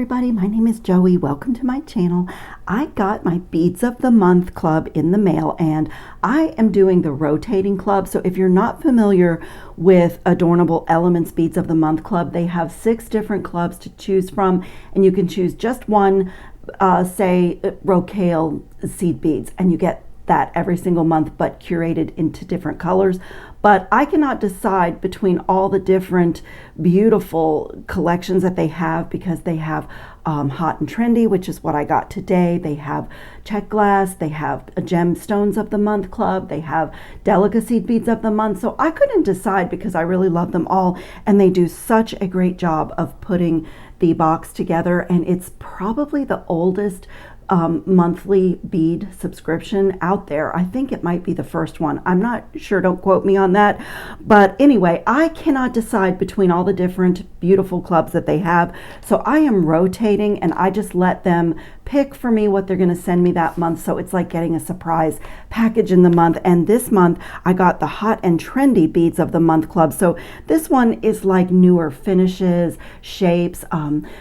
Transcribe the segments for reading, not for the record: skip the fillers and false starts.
everybody, my name is Joey. Welcome to my channel. I got my Beads of the Month club in the mail and I am doing the rotating club. So if you're not familiar with Adornable Elements Beads of the Month club, they have 6 different clubs to choose from and you can choose just one, say Rocaille seed beads, and you get that every single month but curated into different colors. But I cannot decide between all the different beautiful collections that they have, because they have Hot and Trendy, which is what I got today. They have Check Glass, they have Gemstones of the Month Club, they have Delicacy Beads of the Month. So I couldn't decide because I really love them all, and they do such a great job of putting the box together. And it's probably the oldest monthly bead subscription out there. I think it might be the first one. I'm not sure, don't quote me on that. But anyway, I cannot decide between all the different beautiful clubs that they have. So I am rotating and I just let them pick for me what they're going to send me that month. So it's like getting a surprise package in the month. And this month I got the Hot and Trendy Beads of the Month Club. So this one is like newer finishes, shapes,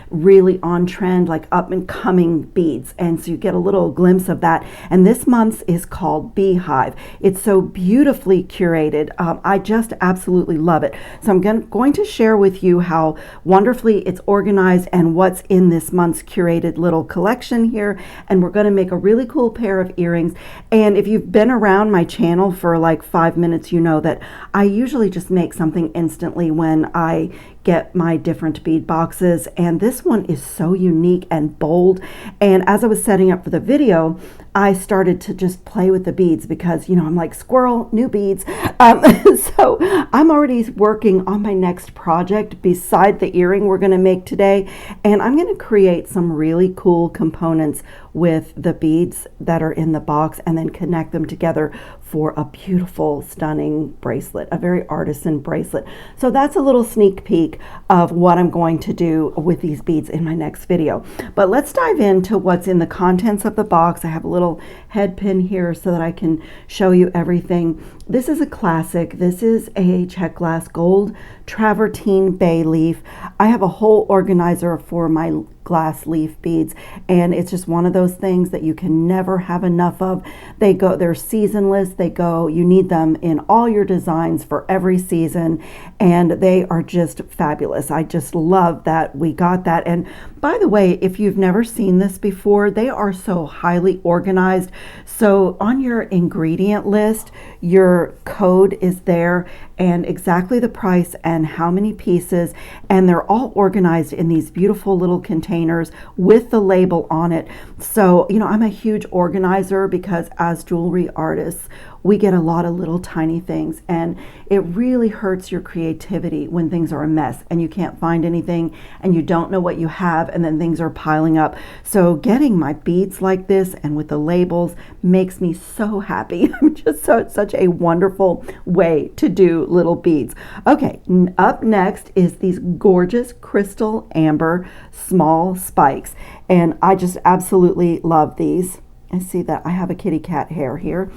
really on trend, like up and coming beads. And so you get a little glimpse of that. And this month's is called Hive. It's so beautifully curated. I just absolutely love it. So I'm going to share with you how wonderfully it's organized and what's in this month's curated little collection here. And we're going to make a really cool pair of earrings. And if you've been around my channel for like 5 minutes, you know that I usually just make something instantly when I get my different bead boxes, and this one is so unique and bold. And as I was setting up for the video, I started to just play with the beads because, you know, I'm like, squirrel, new beads. So I'm already working on my next project beside the earring we're going to make today, and I'm going to create some really cool components with the beads that are in the box and then connect them together for a beautiful, stunning bracelet, a very artisan bracelet. So that's a little sneak peek of what I'm going to do with these beads in my next video. But let's dive into what's in the contents of the box. I have a little head pin here so that I can show you everything. This is a classic. This is a Check Glass gold travertine bay leaf. I have a whole organizer for my glass leaf beads, and it's just one of those things that you can never have enough of. They're seasonless. You need them in all your designs for every season, and they are just fabulous. I just love that we got that. And by the way, if you've never seen this before, they are so highly organized. So on your ingredient list, your code is there and exactly the price and how many pieces, and they're all organized in these beautiful little containers with the label on it. So, you know, I'm a huge organizer because as jewelry artists, we get a lot of little tiny things, and it really hurts your creativity when things are a mess and you can't find anything and you don't know what you have, and then things are piling up. So getting my beads like this and with the labels makes me so happy. I'm just such a wonderful way to do little beads. Okay, up next is these gorgeous crystal amber small spikes, and I just absolutely love these. I see that I have a kitty cat hair here.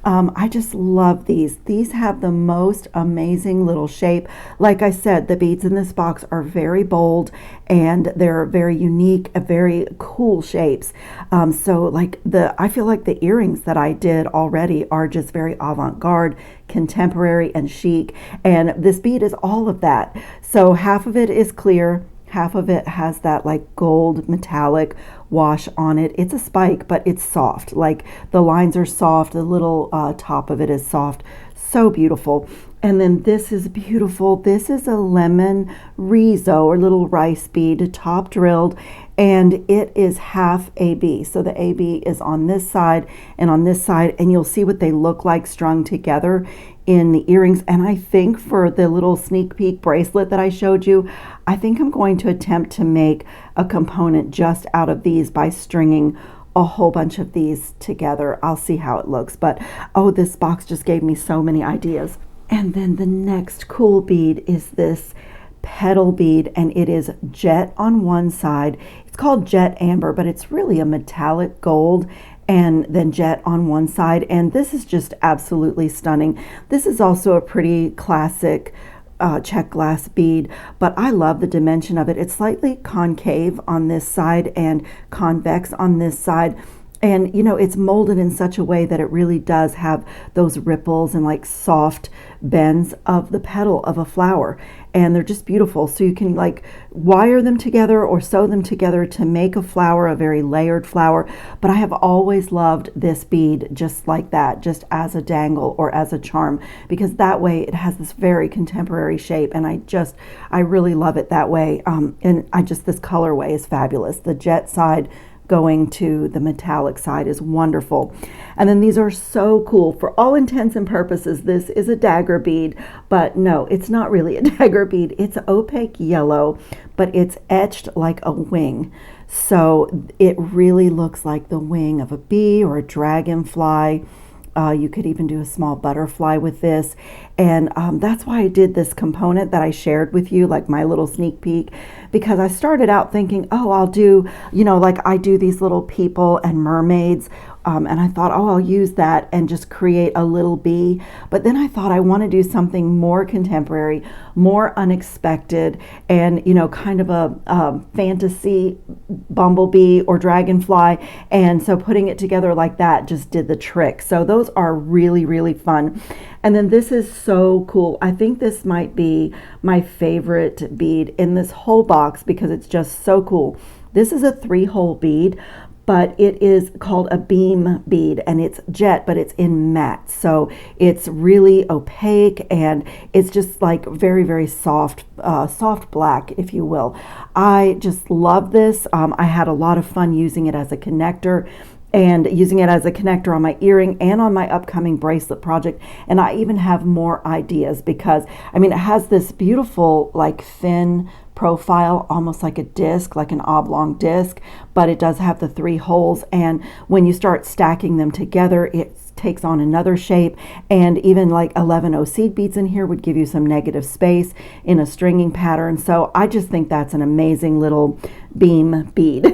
I just love these. These have the most amazing little shape. Like I said, the beads in this box are very bold and they're very unique, very cool shapes. So like I feel like the earrings that I did already are just very avant-garde, contemporary, and chic. And this bead is all of that. So half of it is clear, half of it has that like gold metallic wash on it. It's a spike, but it's soft. Like the lines are soft. The little top of it is soft. So beautiful. And then this is beautiful. This is a lemon riso or little rice bead, top drilled, and it is half AB. So the AB is on this side and on this side, and you'll see what they look like strung together in the earrings. And I think for the little sneak peek bracelet that I showed you, I think I'm going to attempt to make a component just out of these by stringing a whole bunch of these together. I'll see how it looks, but oh, this box just gave me so many ideas. And then the next cool bead is this petal bead, and it is jet on one side. It's called jet amber, but it's really a metallic gold, and then jet on one side. And this is just absolutely stunning. This is also a pretty classic check glass bead, but I love the dimension of it. It's slightly concave on this side and convex on this side. And, you know, it's molded in such a way that it really does have those ripples and like soft bends of the petal of a flower. And they're just beautiful. So you can like wire them together or sew them together to make a flower, a very layered flower. But I have always loved this bead just like that, just as a dangle or as a charm, because that way it has this very contemporary shape. And I really love it that way. This colorway is fabulous. The jet side going to the metallic side is wonderful. And then these are so cool. For all intents and purposes, this is a dagger bead, but no, it's not really a dagger bead. It's opaque yellow, but it's etched like a wing. So it really looks like the wing of a bee or a dragonfly. You could even do a small butterfly with this. And that's why I did this component that I shared with you, like my little sneak peek, because I started out thinking, oh, I'll do, you know, like I do these little people and mermaids. And I thought, oh, I'll use that and just create a little bee. But then I thought I want to do something more contemporary, more unexpected, and, you know, kind of a fantasy bumblebee or dragonfly. And so putting it together like that just did the trick. So those are really, really fun. And then this is so cool. I think this might be my favorite bead in this whole box because it's just so cool. This is a 3-hole bead, but it is called a beam bead, and it's jet, but it's in matte. So it's really opaque, and it's just like very, very soft, soft black, if you will. I just love this. I had a lot of fun using it as a connector, and using it as a connector on my earring and on my upcoming bracelet project. And I even have more ideas because, I mean, it has this beautiful like thin profile, almost like a disc, like an oblong disc, but it does have the 3 holes. And when you start stacking them together, it takes on another shape. And even like 11 seed beads in here would give you some negative space in a stringing pattern. So I just think that's an amazing little beam bead.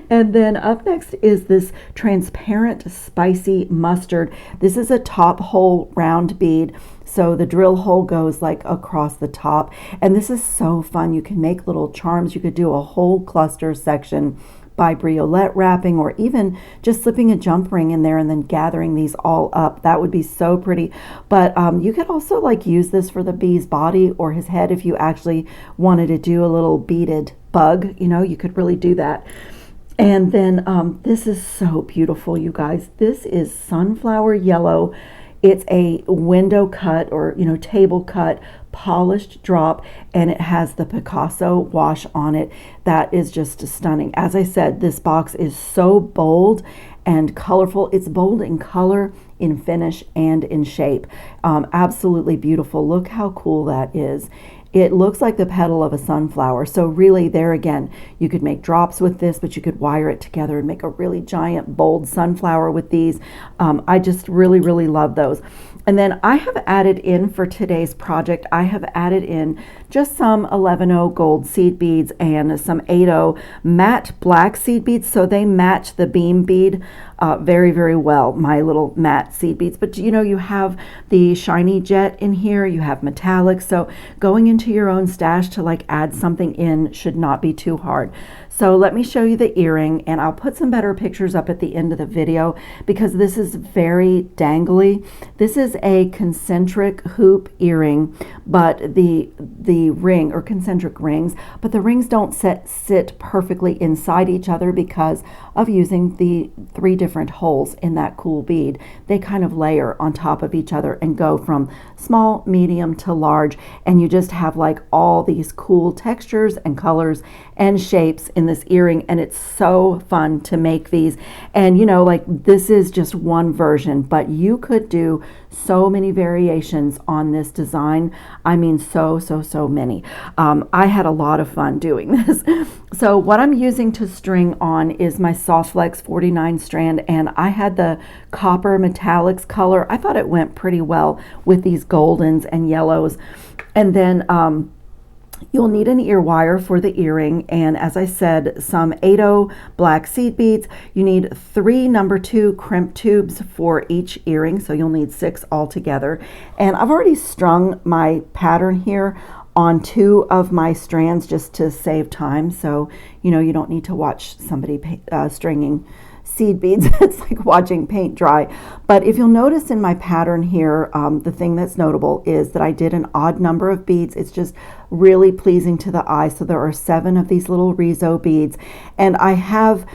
And then up next is this transparent spicy mustard. This is a top hole round bead. So the drill hole goes like across the top. And this is so fun. You can make little charms. You could do a whole cluster section by briolette wrapping, or even just slipping a jump ring in there and then gathering these all up. That would be so pretty. But you could also like use this for the bee's body or his head if you actually wanted to do a little beaded bug. You know, you could really do that. And then this is so beautiful, you guys. This is sunflower yellow. It's a window cut, or, you know, table cut polished drop, and it has the Picasso wash on it. That is just stunning. As I said, this box is so bold and colorful. It's bold in color, in finish, and in shape. Absolutely beautiful. Look how cool that is. It looks like the petal of a sunflower. So really, there again, you could make drops with this, but you could wire it together and make a really giant, bold sunflower with these. I just really, really love those. And then I have added in for today's project, I have added in just some 11 gold seed beads and some 8 matte black seed beads. So they match the beam bead very, very well, my little matte seed beads. But you know, you have the shiny jet in here, you have metallic. So going into your own stash to like add something in should not be too hard. So let me show you the earring, and I'll put some better pictures up at the end of the video because this is very dangly. This is a concentric hoop earring, but the ring, or concentric rings, but the rings don't sit perfectly inside each other because of using the 3 different holes in that cool bead. They kind of layer on top of each other and go from small, medium to large, and you just have like all these cool textures and colors and shapes in this earring, and it's so fun to make these. And you know, like this is just one version, but you could do so many variations on this design. I mean, so many. I had a lot of fun doing this. So what I'm using to string on is my Soft Flex 49 strand, and I had the copper metallics color. I thought it went pretty well with these goldens and yellows. And then You'll need an ear wire for the earring, and as I said, some 8/0 black seed beads. You need 3 number 2 crimp tubes for each earring, so you'll need 6 altogether. And I've already strung my pattern here on 2 of my strands just to save time, so you know you don't need to watch somebody stringing seed beads. It's like watching paint dry. But if you'll notice in my pattern here, the thing that's notable is that I did an odd number of beads. It's just really pleasing to the eye. So there are 7 of these little Rizo beads, and I have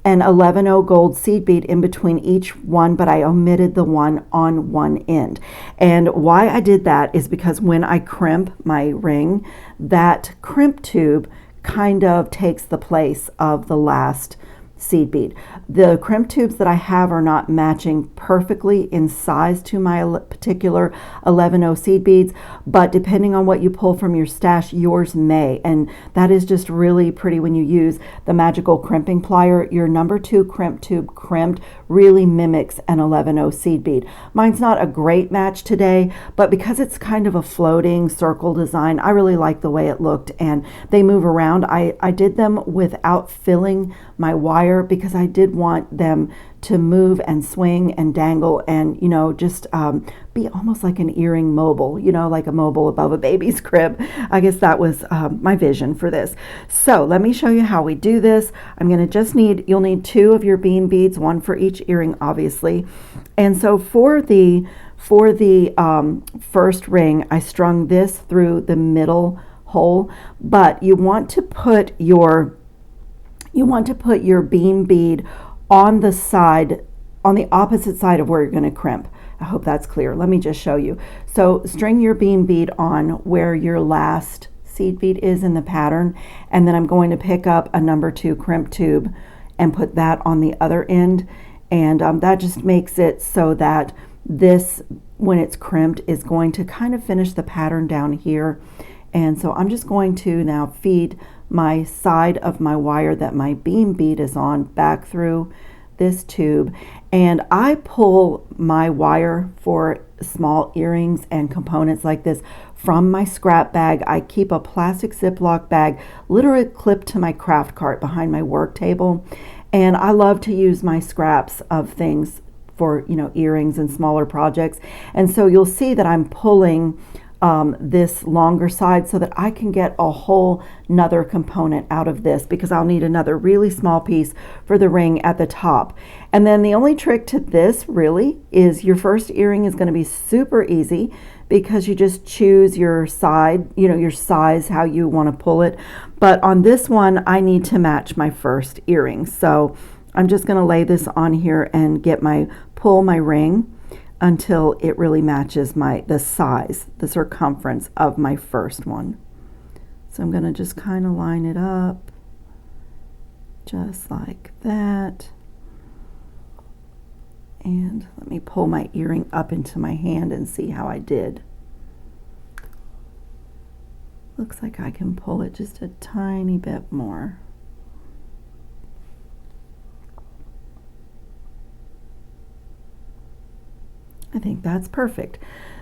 an 11/0 gold seed bead in between each one, but I omitted the one on one end. And why I did that is because when I crimp my ring, that crimp tube kind of takes the place of the last seed bead. The crimp tubes that I have are not matching perfectly in size to my particular 11/0 seed beads, but depending on what you pull from your stash, yours may. And that is just really pretty when you use the magical crimping plier. Your number 2 crimp tube crimped really mimics an 11/0 seed bead. Mine's not a great match today, but because it's kind of a floating circle design, I really like the way it looked, and they move around. I did them without filling my wire because I did want them to move and swing and dangle and, you know, just be almost like an earring mobile, you know, like a mobile above a baby's crib. I guess that was my vision for this. So let me show you how we do this. I'm going to you'll need 2 of your beam beads, 1 for each earring, obviously. And so for the first ring, I strung this through the middle hole, but you want to put your beam bead on the side, on the opposite side of where you're going to crimp. I hope that's clear. Let me just show you. So string your beam bead on where your last seed bead is in the pattern, and then I'm going to pick up a number 2 crimp tube and put that on the other end, and that just makes it so that this, when it's crimped, is going to kind of finish the pattern down here. And so I'm just going to now feed my side of my wire that my beam bead is on back through this tube, and I pull my wire for small earrings and components like this from my scrap bag. I keep a plastic Ziploc bag literally clipped to my craft cart behind my work table, and I love to use my scraps of things for, you know, earrings and smaller projects. And so you'll see that I'm pulling this longer side so that I can get a whole nother component out of this, because I'll need another really small piece for the ring at the top. And then the only trick to this really is your first earring is going to be super easy because you just choose your side, you know, your size, how you want to pull it. But on this one, I need to match my first earring. So I'm just going to lay this on here and pull my ring until it really matches the size, the circumference of my first one. So I'm going to just kind of line it up just like that. And let me pull my earring up into my hand and see how I did. Looks like I can pull it just a tiny bit more. I think that's perfect.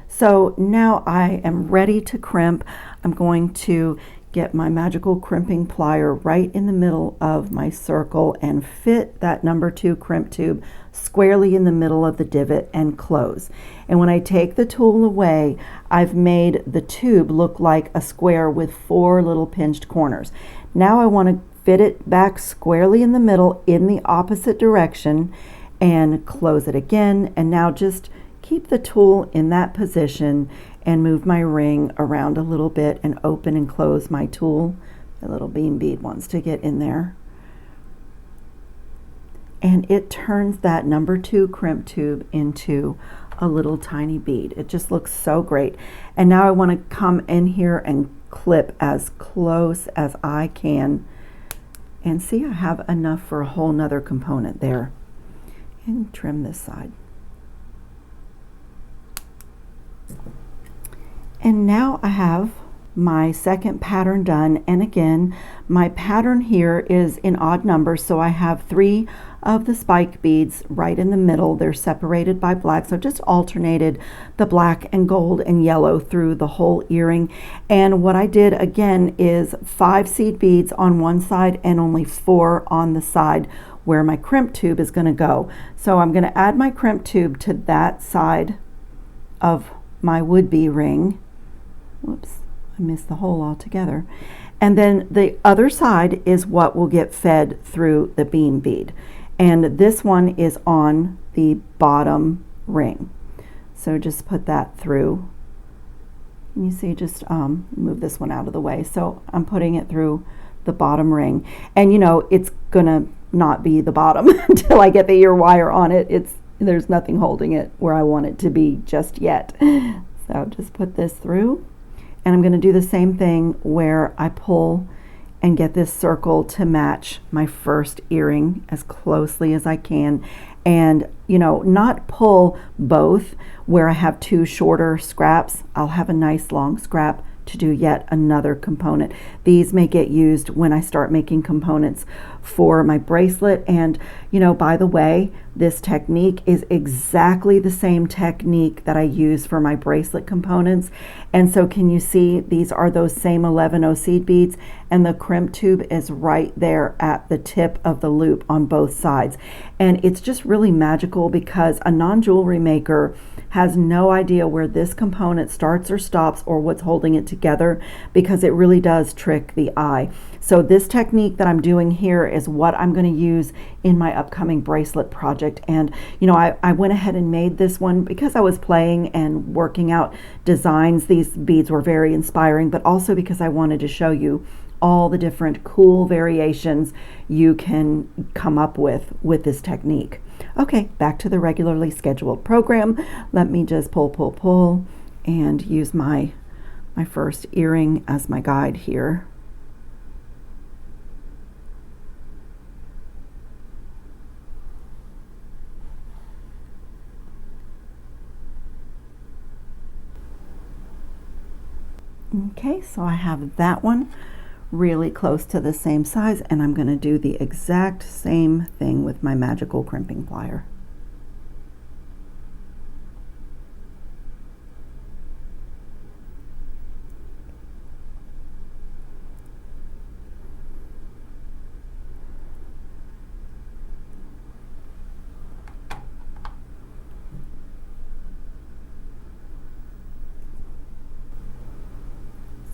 So now I am ready to crimp. I'm going to get my magical crimping plier right in the middle of my circle and fit that number 2 crimp tube squarely in the middle of the divot and close. And when I take the tool away, I've made the tube look like a square with 4 little pinched corners. Now I want to fit it back squarely in the middle in the opposite direction and close it again. And now just keep the tool in that position and move my ring around a little bit and open and close my tool. The little beam bead wants to get in there. And it turns that number 2 crimp tube into a little tiny bead. It just looks so great. And now I want to come in here and clip as close as I can. And see, I have enough for a whole nother component there. And trim this side. And now I have my second pattern done, and again my pattern here is in odd numbers, so I have 3 of the spike beads right in the middle. They're separated by black, so just alternated the black and gold and yellow through the whole earring. And what I did again is 5 seed beads on one side and only 4 on the side where my crimp tube is going to go. So I'm going to add my crimp tube to that side of my would-be ring. Whoops, I missed the hole altogether. And then the other side is what will get fed through the beam bead. And this one is on the bottom ring. So just put that through. And you see, just move this one out of the way. So I'm putting it through the bottom ring. And you know, it's gonna not be the bottom until I get the ear wire on it. There's nothing holding it where I want it to be just yet. So just put this through. And I'm going to do the same thing where I pull and get this circle to match my first earring as closely as I can. And, you know, not pull both where I have 2 shorter scraps. I'll have a nice long scrap to do yet another component. These may get used when I start making components for my bracelet. And you know, by the way, this technique is exactly the same technique that I use for my bracelet components. And so can you see these are those same 11 seed beads, and the crimp tube is right there at the tip of the loop on both sides. And it's just really magical because a non-jewelry maker has no idea where this component starts or stops or what's holding it together, because it really does trick the eye. So this technique that I'm doing here is what I'm going to use in my upcoming bracelet project. And you know, I went ahead and made this one because I was playing and working out designs. These beads were very inspiring, but also because I wanted to show you all the different cool variations you can come up with this technique. Okay, back to the regularly scheduled program. Let me just pull and use my first earring as my guide here. Okay, so I have that one really close to the same size, and I'm going to do the exact same thing with my magical crimping plier.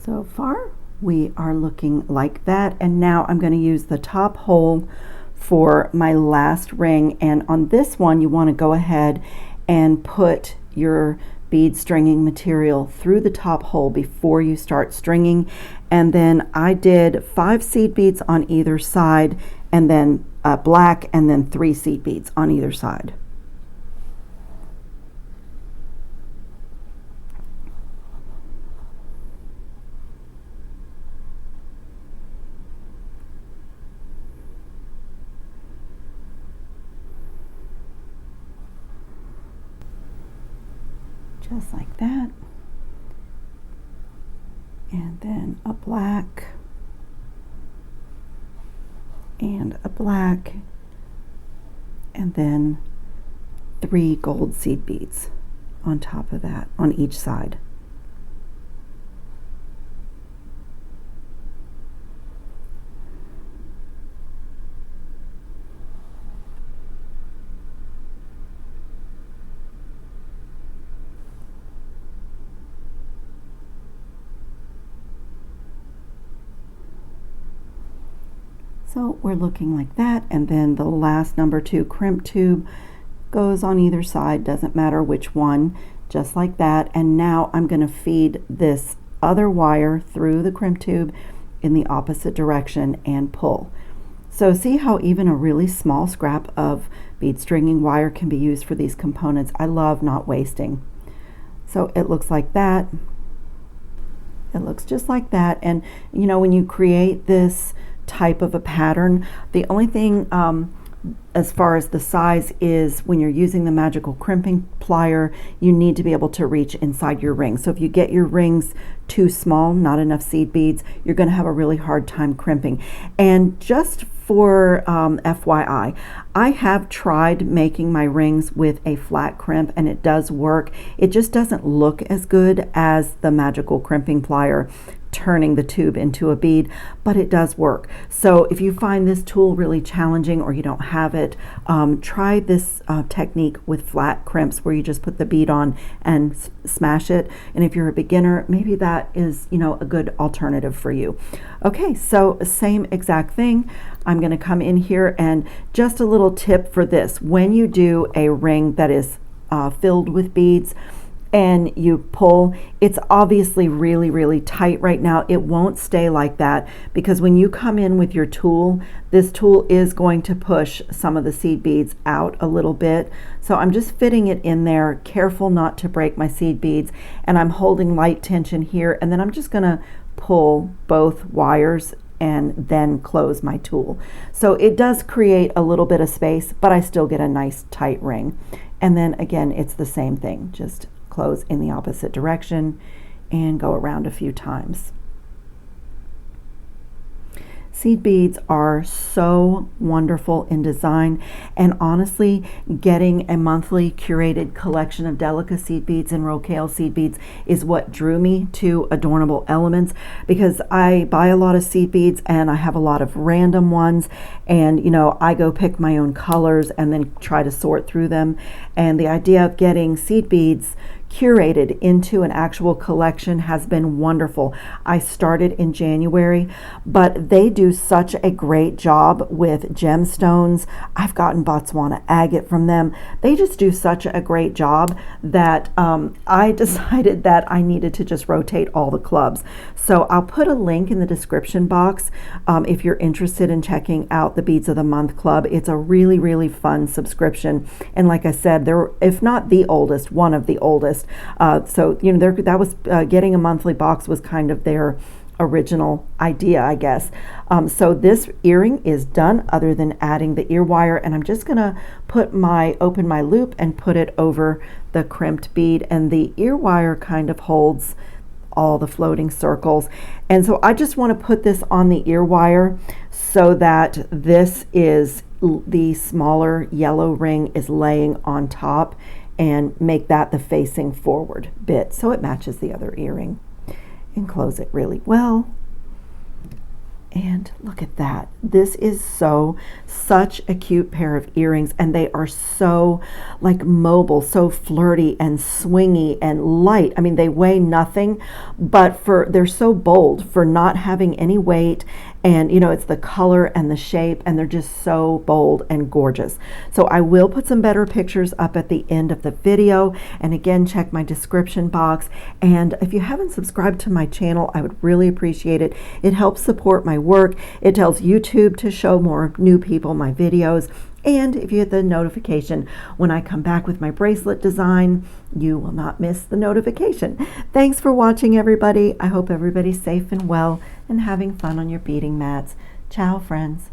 So far, we are looking like that, and now I'm going to use the top hole for my last ring. And on this one, you want to go ahead and put your bead stringing material through the top hole before you start stringing. And then I did 5 seed beads on either side, and then black, and then 3 seed beads on either side. Just like that, and then a black and a black, and then 3 gold seed beads on top of that on each side. So we're looking like that, and then the last number 2 crimp tube goes on either side, doesn't matter which one, just like that. And now I'm going to feed this other wire through the crimp tube in the opposite direction and pull. So see how even a really small scrap of bead stringing wire can be used for these components. I love not wasting. So it looks like that. It looks just like that. And you know, when you create this type of a pattern, the only thing as far as the size is, when you're using the magical crimping plier, you need to be able to reach inside your ring. So if you get your rings too small, not enough seed beads, you're going to have a really hard time crimping. And just for FYI, I have tried making my rings with a flat crimp and it does work. It just doesn't look as good as the magical crimping plier turning the tube into a bead, but it does work. So if you find this tool really challenging or you don't have it, try this technique with flat crimps where you just put the bead on and smash it. And if you're a beginner, maybe that is, you know, a good alternative for you. Okay, so same exact thing. I'm going to come in here, and just a little tip for this: when you do a ring that is filled with beads and you pull, it's obviously really, really tight right now. It won't stay like that, because when you come in with your tool, this tool is going to push some of the seed beads out a little bit. So I'm just fitting it in there, careful not to break my seed beads, and I'm holding light tension here, and then I'm just gonna pull both wires and then close my tool. So it does create a little bit of space, but I still get a nice tight ring. And then again, it's the same thing, just close in the opposite direction and go around a few times. Seed beads are so wonderful in design, and honestly, getting a monthly curated collection of Delica seed beads and Rocaille seed beads is what drew me to Adornable Elements, because I buy a lot of seed beads and I have a lot of random ones, and you know, I go pick my own colors and then try to sort through them. And the idea of getting seed beads curated into an actual collection has been wonderful. I started in January, but they do such a great job with gemstones. I've gotten Botswana agate from them. They just do such a great job that I decided that I needed to just rotate all the clubs. So I'll put a link in the description box if you're interested in checking out the Beads of the Month Club. It's a really, really fun subscription. And like I said, they're, if not the oldest, one of the oldest. So, you know, that was getting a monthly box was kind of their original idea, I guess. So this earring is done, other than adding the ear wire, and I'm just gonna open my loop and put it over the crimped bead, and the ear wire kind of holds all the floating circles. And so I just want to put this on the ear wire so that this is the smaller yellow ring is laying on top, and make that the facing forward bit so it matches the other earring, and close it really well. And look at that. This is such a cute pair of earrings, and they are so like mobile, so flirty and swingy and light. I mean, they weigh nothing, but they're so bold for not having any weight. And you know, it's the color and the shape, and they're just so bold and gorgeous. So I will put some better pictures up at the end of the video. And again, check my description box. And if you haven't subscribed to my channel, I would really appreciate it. It helps support my work. It tells YouTube to show more new people my videos. And if you hit the notification when I come back with my bracelet design, you will not miss the notification. Thanks for watching, everybody. I hope everybody's safe and well and having fun on your beading mats. Ciao, friends.